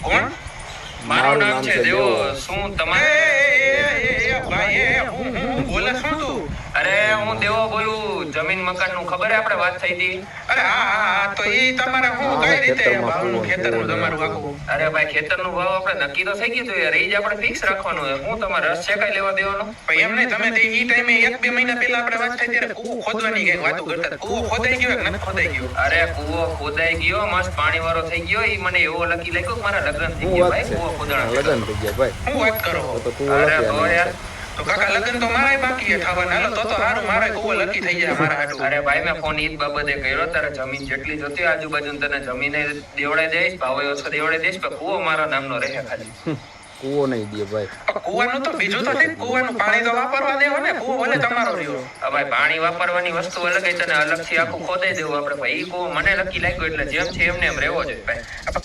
કોણ? મારું નામ છે દેવો. શું તમારે? ભાઈ હું બોલે શું તું? અરે હું દેવો બોલું. જમીન મકાન નું ખબર આપણે વાત થઈ હતી? અરે હા તો એ તમારે હું કઈ રીતે ભાવનું ખેતરનું તમારું આખું? અરે ભાઈ ખેતરનું ભાવ આપણે નક્કી તો થઈ ગયું હતું યાર. એ જ આપણે ફિક્સ રાખવાનું છે. હું તમારે રસ છે કઈ લેવા દેવાનો? ભાઈ એમ નહીં, તમે તે ઈ ટાઈમે 1-2 મહિના પહેલા આપણે વાત થઈ ત્યારે કૂવો ખોદવાની કઈ વાતો કરતા હતા. કૂવો ખોદાઈ ગયો કે નથી ખોદાઈ ગયો? અરે કૂવો ખોદાઈ ગયો, મસ્ત પાણી વાળો થઈ ગયો. એ મને એવો લકી લાગ્યો કે મારા લગ્ન થઈ ગયા ભાઈ. કૂવો ખોદાણા લગન થઈ ગયા ભાઈ. હું વાત કરો? તો કુવો અરે લખી હો યાર. તો કાકા લગન તો મારાય બાકી છે થવાના. હાલો તો હારું મારે કૂવો લકી થઈ જાય મારા હાટુ. અરે ભાઈ મેં ફોન ઈ જ બાબતે કર્યો. તારે જમીન જેટલી જોતી હોય આજુબાજુ તને જમીને દેવડાઈ દઈશ, ભાવે ઓછો દેવડાઈ દઈશ, પણ કૂવો મારા નામનો રહે ખાલી. કુવો નહીં દે ભાઈ. કૂવાનું તો બીજું તો ઠીક, કૂવાનું પાણી તો વાપરવા દેવો ને. કૂવો ભલે તમારો રહ્યો. હવે ભાઈ પાણી વાપરવાની વસ્તુ અલગ હોય, તને અલગથી આખું ખોદાઈ દેવું આપણે ભાઈ. ઈ કૂવો મને લકી લાગ્યો એટલે જેમ છે એમને એમ રહેવો જોઈએ ભાઈ. આપણે